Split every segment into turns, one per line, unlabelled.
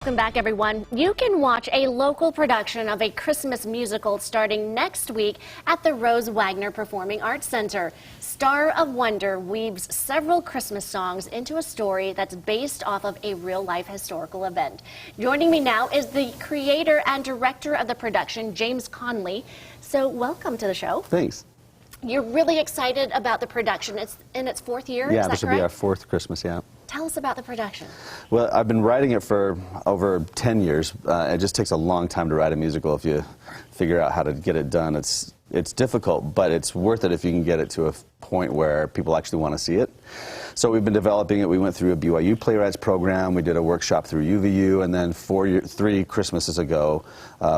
Welcome back, everyone. You can watch a local production of a Christmas musical starting next week at the Rose Wagner Performing Arts Center. Star of Wonder weaves several Christmas songs into a story that's based off of a real-life historical event. Joining me now is the creator and director of the production, James Conley. So welcome to the show.
Thanks.
You're really excited about the production. It's in its fourth year,
Yeah,
is that
this will be our fourth Christmas, yeah.
Tell us about the production.
Well, I've been writing it for over 10 years. It just takes a long time to write a musical if you figure out how to get it done. It's difficult, but it's worth it if you can get it to a point where people actually want to see it. So we've been developing it. We went through a BYU Playwrights program. We did a workshop through UVU, and then 3 Christmases ago,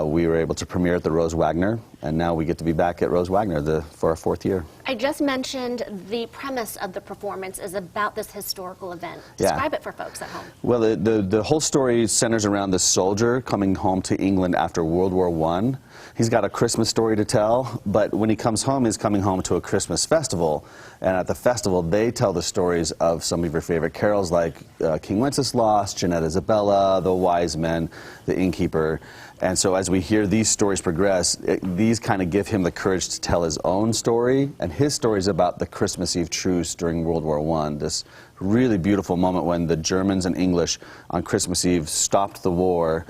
we were able to premiere at the Rose Wagner, and now we get to be back at Rose Wagner for our 4th year.
I just mentioned the premise of the performance is about this historical event. Describe it for folks at home.
Well, the whole story centers around this soldier coming home to England after World War I. He's got a Christmas story to tell, but when he comes home, he's coming home to a Christmas festival. And at the festival, they tell the stories of some of your favorite carols like King Wenceslas, Jeanette Isabella, the Wise Men, the Innkeeper. And so as we hear these stories progress, these kind of give him the courage to tell his own story. And his story is about the Christmas Eve truce during World War I, this really beautiful moment when the Germans and English on Christmas Eve stopped the war,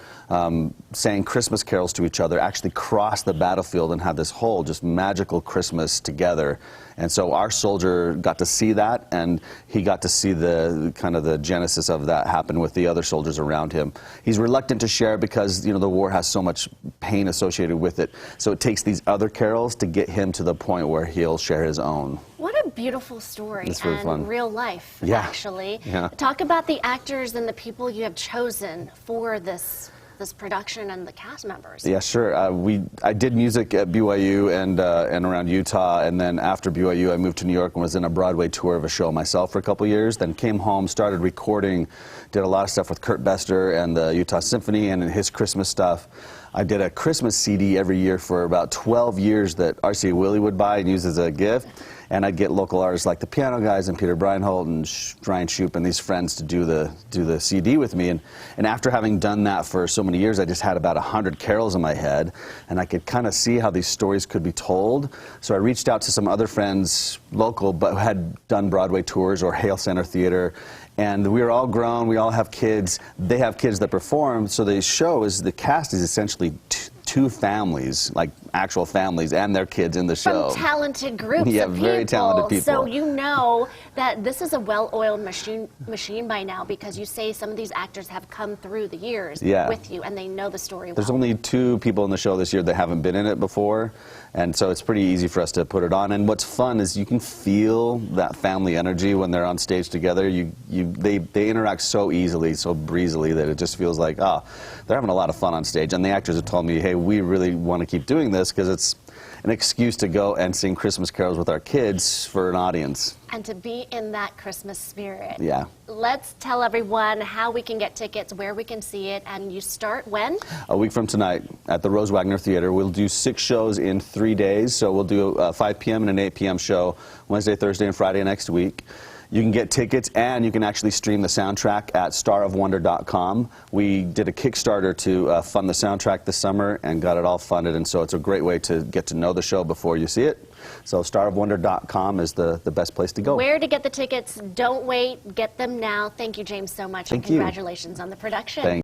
sang Christmas carols to each other, actually crossed the battlefield and had this whole just magical Christmas together. And so our soldier got to see that, and he got to see the kind of the genesis of that happen with the other soldiers around him. He's reluctant to share because, you know, the war has so much pain associated with it. So it takes these other carols to get him to the point where he'll share his own.
What a beautiful story.
It's really fun.
Real life,
yeah.
actually.
Yeah.
Talk about the actors and the people you have chosen for this production and the cast members.
Yeah, sure. I did music at BYU and around Utah, and then after BYU I moved to New York and was in a Broadway tour of a show myself for a couple years, then came home, started recording, did a lot of stuff with Kurt Bester and the Utah Symphony and his Christmas stuff. I did a Christmas CD every year for about 12 years that RCA Willie would buy and use as a gift. And I'd get local artists like the Piano Guys and Peter Breinholt and Ryan Shoup and these friends to do the CD with me. And after having done that for so many years, I just had about 100 carols in my head, and I could kind of see how these stories could be told. So I reached out to some other friends, local, but who had done Broadway tours or Hale Center Theater. And we were all grown, we all have kids. They have kids that perform, so the cast is essentially two families, like actual families, and their kids in the show.
From talented groups
yeah,
of people.
very talented people.
So you know that this is a well-oiled machine by now, because you say some of these actors have come through the years with you, and they know the story well.
There's only 2 people in the show this year that haven't been in it before, and so it's pretty easy for us to put it on. And what's fun is you can feel that family energy when they're on stage together. They interact so easily, so breezily, that it just feels like, they're having a lot of fun on stage. And the actors have told me, hey, we really want to keep doing this because it's an excuse to go and sing Christmas carols with our kids for an audience.
And to be in that Christmas spirit.
Yeah.
Let's tell everyone how we can get tickets, where we can see it, and you start when?
A week from tonight at the Rose Wagner Theater. We'll do 6 shows in 3 days, so we'll do a 5 p.m. and an 8 p.m. show Wednesday, Thursday, and Friday next week. You can get tickets, and you can actually stream the soundtrack at starofwonder.com. We did a Kickstarter to fund the soundtrack this summer and got it all funded, and so it's a great way to get to know the show before you see it. So starofwonder.com is the best place to go.
Where to get the tickets? Don't wait. Get them now. Thank you, James, so much.
Thank
and congratulations on the production.
Thanks.